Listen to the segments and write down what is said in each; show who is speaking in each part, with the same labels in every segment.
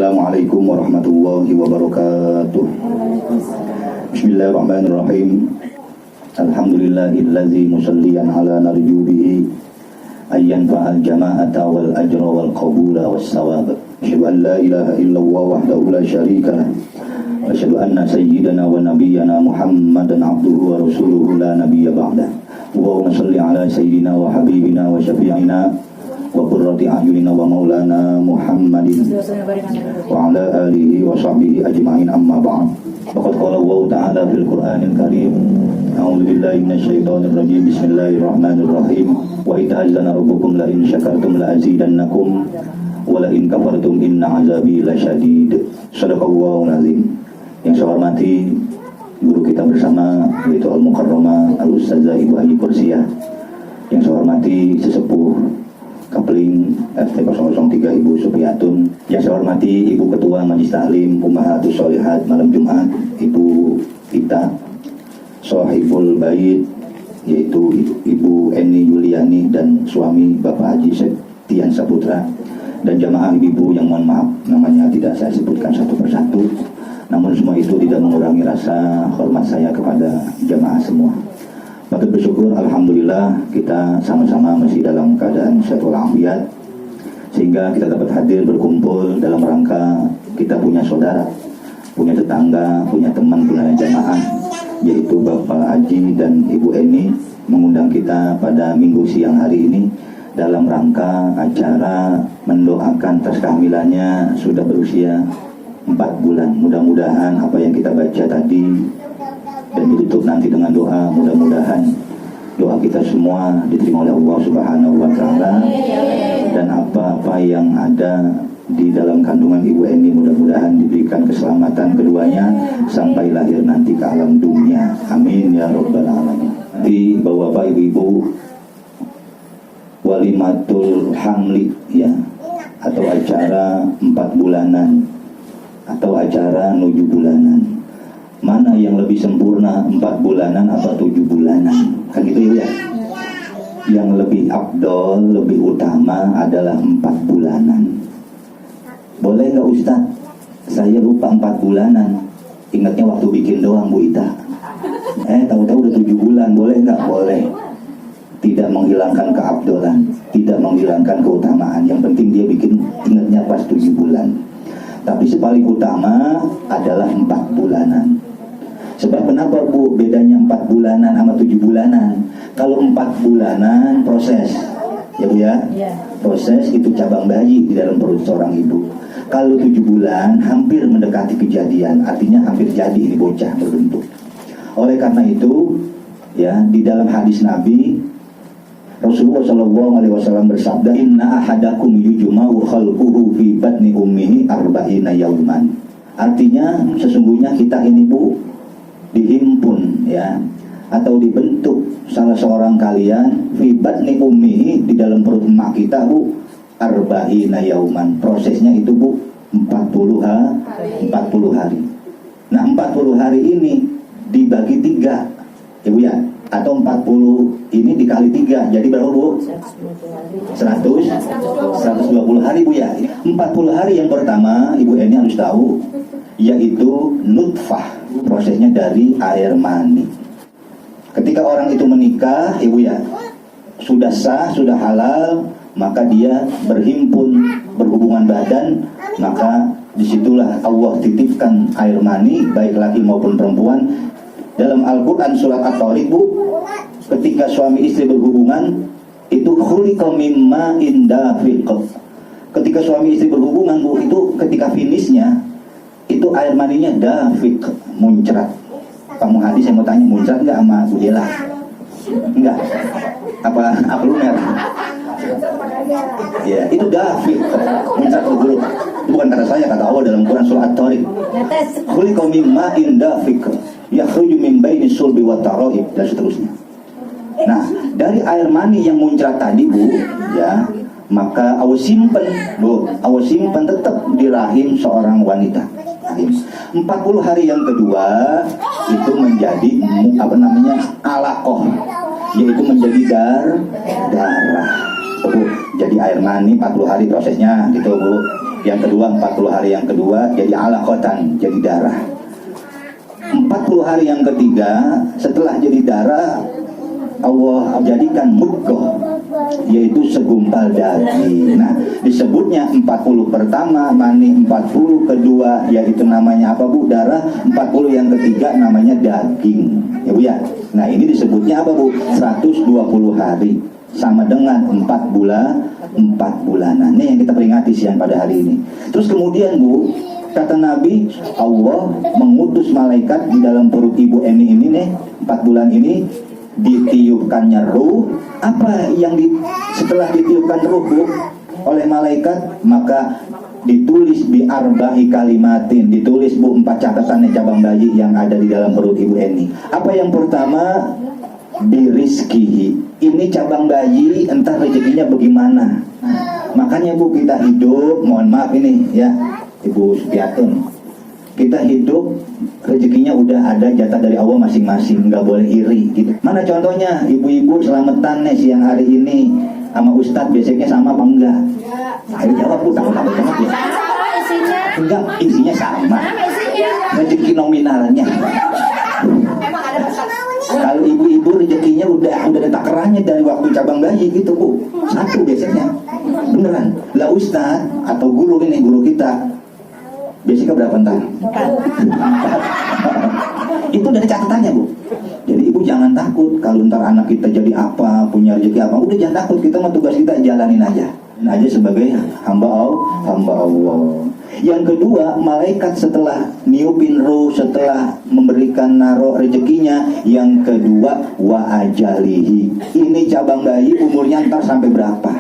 Speaker 1: Assalamualaikum warahmatullahi wabarakatuh. Bismillahirrahmanirrahim. Alhamdulillahillazi musalliyan ala narjubihi ayyan fa'al jama'ata wal ajra wal qabula was sawab. Asyhadu an la ilaha illallah wahdahu la syarika lah. Wa asyhadu anna sayyidana wa nabiyyana Muhammadan abduhu wa rasuluhu la nabiyya ba'dah. Allahumma shalli ala sayyidina wa habibina wa syafi'ina wa qurrati a'yunina wa maulana Muhammadin wa ala alihi wa sahbihi ajma'in, amma ba'd. Faqad qala Allah ta'ala fil Qur'anil Karim, a'udzu billahi minasy syaithanir rajim, bismillahirrahmanirrahim. Wa ta'azzana rabbukum la in syakartum la azidannakum wa la in kafartum inna 'azabi lasyadid. Shadaqallahul azim. Yang saya hormati guru kita bersama, yaitu Al-Mukarramah Al-Ustazah Ibu Haji Kursiyah. Yang saya hormati sesepuh Kapling RT 003 Ibu Supriyatun. Yang saya hormati Ibu Ketua Majelis Taklim Ummahatus Sholihat malam Jumat, Ibu kita Sohibul Bait, yaitu Ibu Eni Yuliani dan suami Bapak Haji Septian Saputra, dan jamaah ibu yang mohon maaf namanya tidak saya sebutkan satu persatu. Namun semua itu tidak mengurangi rasa hormat saya kepada jamaah semua. Patut bersyukur, alhamdulillah kita sama-sama masih dalam keadaan sehat walafiat, sehingga kita dapat hadir berkumpul dalam rangka kita punya saudara, punya tetangga, punya teman, punya jamaah, yaitu Bapak Haji dan Ibu Eni mengundang kita pada minggu siang hari ini dalam rangka acara mendoakan tas kehamilannya sudah berusia 4 bulan. Mudah-mudahan apa yang kita baca tadi dan ditutup nanti dengan doa, mudah-mudahan doa kita semua diterima oleh Allah Subhanahu wa Ta'ala, dan apa-apa yang ada di dalam kandungan Ibu Eni mudah-mudahan diberikan keselamatan keduanya sampai lahir nanti ke alam dunia. Amin ya rabbal alamin. Di Bapak Ibu, walimatul hamli ya, atau acara 4 bulanan atau acara 7 bulanan. Mana yang lebih sempurna, 4 bulanan atau 7 bulanan? Kan gitu ya. Yang lebih afdol, lebih utama adalah 4 bulanan. Boleh nggak Ustaz? Saya lupa 4 bulanan. Ingatnya waktu bikin doang Bu Ita. Tahu-tahu udah 7 bulan. Boleh nggak? Boleh. Tidak menghilangkan keafdolan, tidak menghilangkan keutamaan. Yang penting dia bikin ingatnya pas 7 bulan. Tapi sepaling utama adalah 4 bulanan. Sebab kenapa Bu bedanya 4 bulanan sama 7 bulanan? Kalau 4 bulanan proses, ya Bu ya, proses itu cabang bayi di dalam perut seorang ibu. Kalau 7 bulan hampir mendekati kejadian, artinya hampir jadi ini bocah berbentuk. Oleh karena itu, ya di dalam hadis Nabi Rasulullah SAW bersabda, Inna ahadakum yujma'u khalquhu fi batni ummihi arba'ina yauman. Artinya sesungguhnya kita ini Bu dihimpun ya, atau dibentuk salah seorang kalian fi batni ummihi, di dalam perut emak kita Bu, arba'ina yauman. Prosesnya itu Bu 40 hari. Nah 40 hari ini dibagi 3 ya Bu ya, atau 40 ini dikali 3, jadi berapa Bu? 120 hari Bu ya. 40 hari yang pertama Ibu Eni harus tahu, yaitu nutfah, prosesnya dari air mani. Ketika orang itu menikah Ibu ya, sudah sah, sudah halal, maka dia berhimpun, berhubungan badan, maka disitulah Allah titipkan air mani, baik laki maupun perempuan. Dalam Al-Quran surat At-Tariq Bu, ketika suami istri berhubungan itu khuliqa mimma indafiq. Ketika suami istri berhubungan Bu, itu ketika finishnya itu air maninya dafiq, muncrat. Kamu hadis yang mau tanya, muncrat enggak sama Bu Dela? Enggak. Apa lumer? Ya, itu dafiq, muncrat berguruk. Bukan kata saya, kata Allah dalam Quran surat At-Tariq. Khuliqa mimma indafiq yakhruju min baini sulbi wa tara'ib, dan seterusnya. Nah, dari air mani yang muncrat tadi Bu, ya, maka awas simpen Bu, awas simpen tetap di rahim seorang wanita. 40 hari yang kedua itu menjadi alaqah, yaitu menjadi darah. Bu, jadi air mani 40 hari prosesnya gitu Bu. yang kedua 40 hari yang kedua jadi alaqatan, jadi darah. 40 hari yang ketiga setelah jadi darah, Allah jadikan mudghah, yaitu segumpal daging. Nah, disebutnya 40 pertama mani, 40 kedua yaitu namanya apa Bu? Darah. 40 yang ketiga namanya daging. Ya Bu ya. Nah, ini disebutnya apa Bu? 120 hari sama dengan 4 bulanan. Ini yang kita peringati siang pada hari ini. Terus kemudian Bu, kata Nabi, Allah mengutus malaikat di dalam perut ibu Eni ini nih, 4 bulan ini ditiupkannya ruh. Apa yang setelah ditiupkan ruh Bu oleh malaikat, maka ditulis bi arba'i kalimatin, ditulis Bu 4 catatannya cabang bayi yang ada di dalam perut ibu Eni. Apa yang pertama? Birizkihi. Ini cabang bayi entah rezekinya bagaimana. Makanya Bu, kita hidup, mohon maaf ini ya Ibu Supiatun, kita hidup rezekinya udah ada jatah dari Allah masing-masing, nggak boleh iri gitu. Mana contohnya ibu-ibu selamatan nih siang hari ini sama Ustadz, besoknya sama apa enggak? Ayo jawab Bu, takut-takut banget ya. Enggak, isinya sama, rezeki nominalnya. Kalau ibu-ibu rezekinya udah ada takarannya dari waktu cabang bayi gitu Bu, satu biasanya, beneran. Lah Ustadz atau guru ini, guru kita biasanya berapa ntar? Itu dari catatannya Bu. Jadi ibu jangan takut kalau ntar anak kita jadi apa, punya rezeki apa, udah jangan takut. Kita mah tugas kita jalanin aja sebagai hamba Allah. Yang kedua, malaikat setelah niupin ruh, setelah memberikan naruh rezekinya, yang kedua wa ajalihi. Ini cabang bayi umurnya ntar sampai berapa?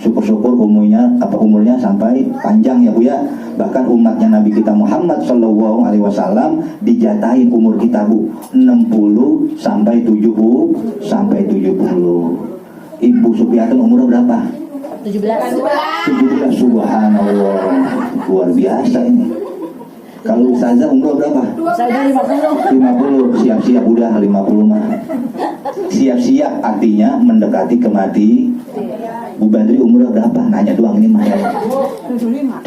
Speaker 1: Syukur-syukur umurnya sampai panjang ya Bu ya. Bahkan umatnya Nabi kita Muhammad Sallallahu Alaihi Wasallam dijatahin umur kita Bu 60 sampai 70. Ibu Supiatun umurnya berapa? 17. Subhanallah, luar biasa ini. Kalau Ustazah umur berapa?
Speaker 2: Saya 50.
Speaker 1: 50. Siap-siap udah 50 mah. Siap-siap artinya mendekati kemati. Bu Badri umurnya berapa? Nanya doang ini mah. 75.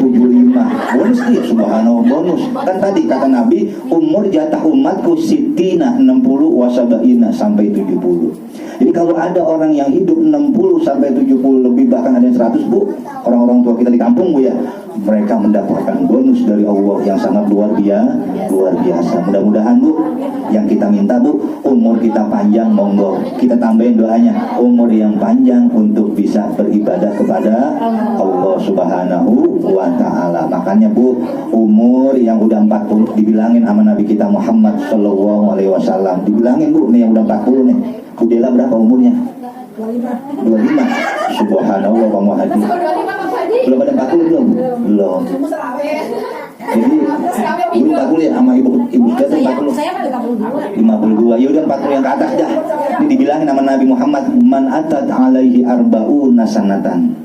Speaker 1: Bonus dia, subhanallah, bonus. Kan tadi kata Nabi, umur jatah umatku sitina 60 wasabaina sampai 70. Jadi kalau ada orang yang hidup 60 sampai 70 lebih, bahkan ada yang 100 Bu, orang-orang tua kita di kampung Bu ya, mereka mendapatkan bonus dari Allah yang sangat luar biasa. Mudah-mudahan Bu, yang kita minta Bu, umur kita panjang, monggo kita tambahin doanya, umur yang panjang untuk bisa beribadah kepada Allah Subhanahu wa Ta'ala. Makanya Bu, umur yang udah 40 dibilangin sama Nabi kita Muhammad Sallallahu Alaihi Wasallam, dibilangin Bu nih yang udah 40 nih. Bu Dela berapa umurnya? 25. Subhanallah, Bang Wahadi. Belum ada 40 belum? Belum. Jadi belum 40 ya sama ibu kita tuh 40.
Speaker 2: Saya 52.
Speaker 1: 52. Ya udah 40 yang ke atas dah. Ini dibilangin sama Nabi Muhammad, man atat alaihi arba'una sanatan.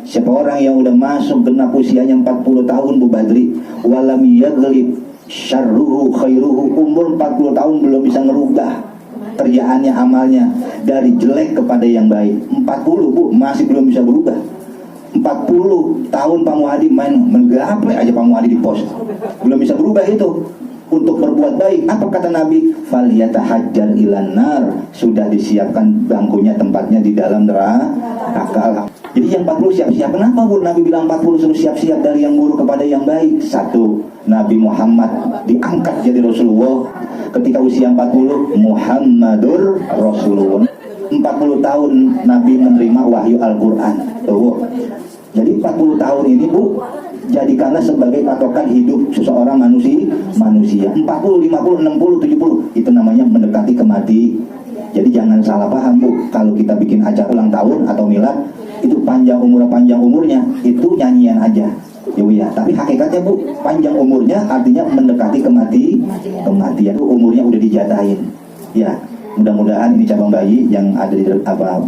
Speaker 1: Siapa orang yang udah masuk genap usianya 40 tahun Bu Badri, walam yaghlib syarruhu khairuhu, umur 40 tahun belum bisa ngerubah kerjaannya, amalnya dari jelek kepada yang baik. 40 Bu masih belum bisa berubah. 40 tahun Pak Muhadi main menggaple aja Pak Muhadi di pos, belum bisa berubah itu untuk berbuat baik. Apa kata Nabi? Falyatahajjar ilan nar, sudah disiapkan bangkunya, tempatnya di dalam neraka. Jadi yang 40 siap-siap. Kenapa Bu Nabi bilang 40 suruh siap-siap dari yang buruk kepada yang baik? Satu, Nabi Muhammad diangkat jadi Rasulullah ketika usia 40. Muhammadur Rasulullah. 40 tahun Nabi menerima wahyu Al-Quran. Tuh. Jadi 40 tahun ini Bu, jadikanlah sebagai patokan hidup seseorang manusia. 40, 50, 60, 70, itu namanya mendekati kemati. Jadi jangan salah paham Bu, kalau kita bikin acara ulang tahun atau milad, itu panjang umurnya, itu nyanyian aja. Ya, tapi hakikatnya Bu, panjang umurnya artinya mendekati kematian. Itu umurnya udah dijatahin. Ya, mudah-mudahan ini cabang bayi yang ada di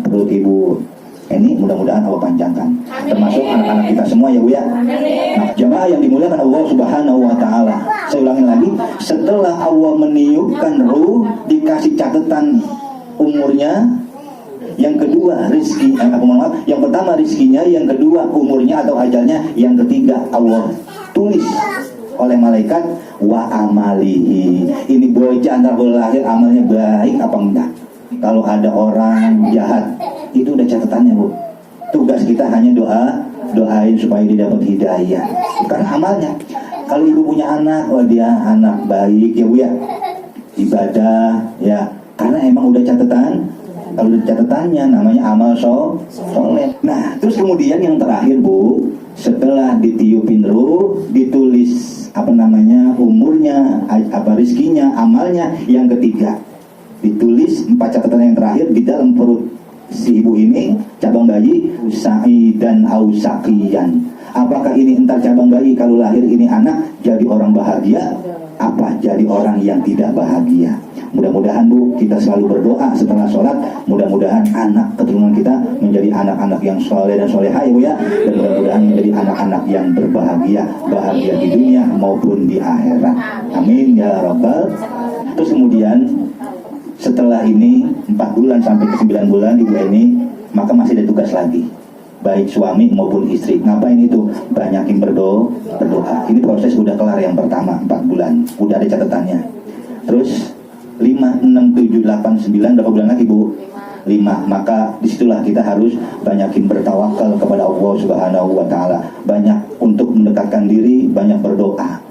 Speaker 1: perut ibu ini, mudah-mudahan Allah panjangkan, termasuk anak-anak kita semua ya Bu ya. Nah, jemaah yang dimuliakan Allah Subhanahu wa Ta'ala, saya ulangin lagi, setelah Allah meniupkan ruh, dikasih catatan umurnya yang kedua rizki, yang pertama rizkinya, yang kedua umurnya atau ajalnya, yang ketiga Allah tulis oleh malaikat wa amalihi. Ini bocah antar lahir amalnya baik apa enggak. Kalau ada orang jahat itu udah catatannya Bu. Tugas kita hanya doain supaya dia dapat hidayah. Bukan amalnya. Kalau ibu punya anak, oh dia anak baik ya Bu ya, ibadah ya, karena emang udah catatan. Kalau udah catatannya namanya amal soleh. Nah terus kemudian yang terakhir Bu, setelah ditiupin ruh, ditulis umurnya, rizkinya, amalnya, yang ketiga ditulis 4 catatan yang terakhir di dalam perut si ibu ini, cabang bayi, sa'idan au saqiyan. Apakah ini entar cabang bayi kalau lahir ini anak jadi orang bahagia, apa jadi orang yang tidak bahagia? Mudah-mudahan Bu, kita selalu berdoa setelah sholat, mudah-mudahan anak keturunan kita menjadi anak-anak yang soleh dan solehah ya Bu ya, dan mudah-mudahan menjadi anak-anak yang berbahagia, bahagia di dunia maupun di akhirat. Amin ya rabbal. Terus kemudian setelah ini 4 bulan sampai ke 9 bulan ibu ini, maka masih ada tugas lagi, baik suami maupun istri. Ngapain itu? Banyakin berdoa. Ini proses udah kelar yang pertama 4 bulan, udah ada catatannya. Terus 5, 6, 7, 8, 9, berapa bulan lagi Bu? 5. Maka disitulah kita harus banyakin bertawakal kepada Allah Subhanahu wa Ta'ala, banyak untuk mendekatkan diri, banyak berdoa.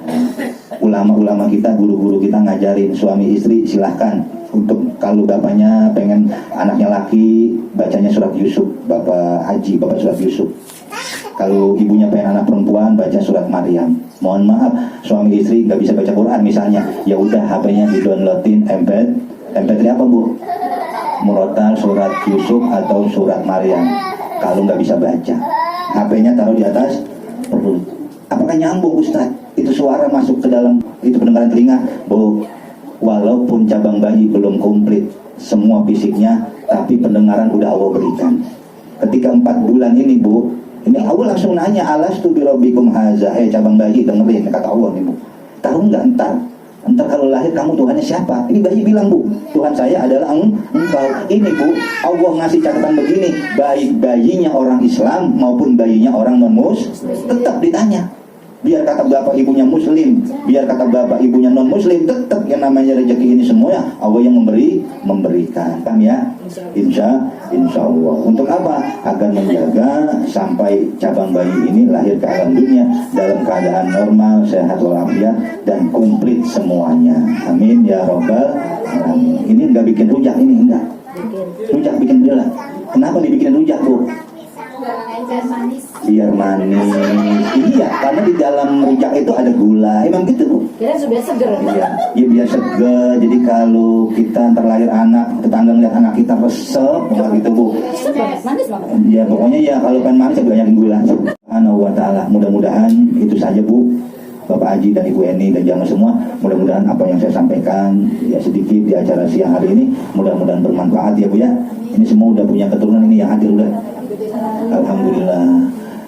Speaker 1: Ulama-ulama kita, guru-guru kita ngajarin suami istri silahkan untuk, kalau bapaknya pengen anaknya laki, bacanya surat Yusuf, bapak Haji, bapak surat Yusuf. Kalau ibunya pengen anak perempuan, baca surat Maryam. Mohon maaf, suami istri nggak bisa baca Quran misalnya, ya udah HP-nya di-downloadin MP3 apa Bu? Murotal surat Yusuf atau surat Maryam. Kalau nggak bisa baca, HP-nya taruh di atas perut. Apakah nyambung Ustaz? Itu suara masuk ke dalam itu pendengaran telinga Bu. Walaupun cabang bayi belum komplit semua fisiknya, tapi pendengaran udah Allah berikan. Ketika 4 bulan ini Bu, ini Allah langsung nanya, alastu birabbikum haza, cabang bayi dengerin kata Allah nih Bu. Tahu nggak entar kalau lahir kamu Tuhannya siapa? Ini bayi bilang Bu, Tuhan saya adalah engkau. Ini Bu, Allah ngasih catatan begini, baik bayinya orang Islam maupun bayinya orang non-Muslim tetap ditanya. Biar kata bapak ibunya muslim, biar kata bapak ibunya non muslim, tetap yang namanya rezeki ini semua Allah yang memberikan, kan ya? Insya Allah. Untuk apa? Agar menjaga sampai cabang bayi ini lahir ke alam dunia dalam keadaan normal, sehat walafiat dan komplit semuanya. Amin ya robbal alamin. Ini enggak bikin rujak, ini enggak. Rujak bikin bela. Kenapa dibikin rujak Bu? Biar manis. Iya, karena di dalam rujak itu ada gula. Emang gitu Bu.
Speaker 2: Kira sudah seger.
Speaker 1: Iya, ya biar seger. Jadi kalau kita terlahir anak, tetangga ngeliat anak kita resep, gitu Bu.
Speaker 2: Manis banget.
Speaker 1: Ya pokoknya ya kalau pengen manis ya banyakin gula. Subhanahu wa ta'ala. Mudah-mudahan itu saja Bu, Bapak Haji dan Ibu Eni dan jamaah semua. Mudah-mudahan apa yang saya sampaikan ya sedikit di acara siang hari ini, mudah-mudahan bermanfaat ya Bu ya. Ini semua udah punya keturunan ini yang hadir udah. Alhamdulillah.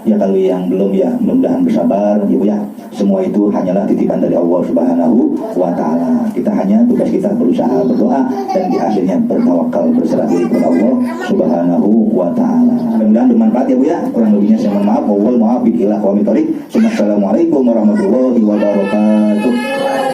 Speaker 1: Ya kalau yang belum ya mudah-mudahan bersabar ya Bu ya. Semua itu hanyalah titipan dari Allah Subhanahu wa Ta'ala. Kita hanya tugas kita berusaha berdoa dan di akhirnya bertawakal, berserah diri kepada Allah Subhanahu wa Ta'ala. Mudah-mudahan bermanfaat ya Bu ya. Kurang lebihnya saya mohon maaf. Wal mu'afiq ila aqwamit thoriq. Assalamualaikum warahmatullahi wabarakatuh.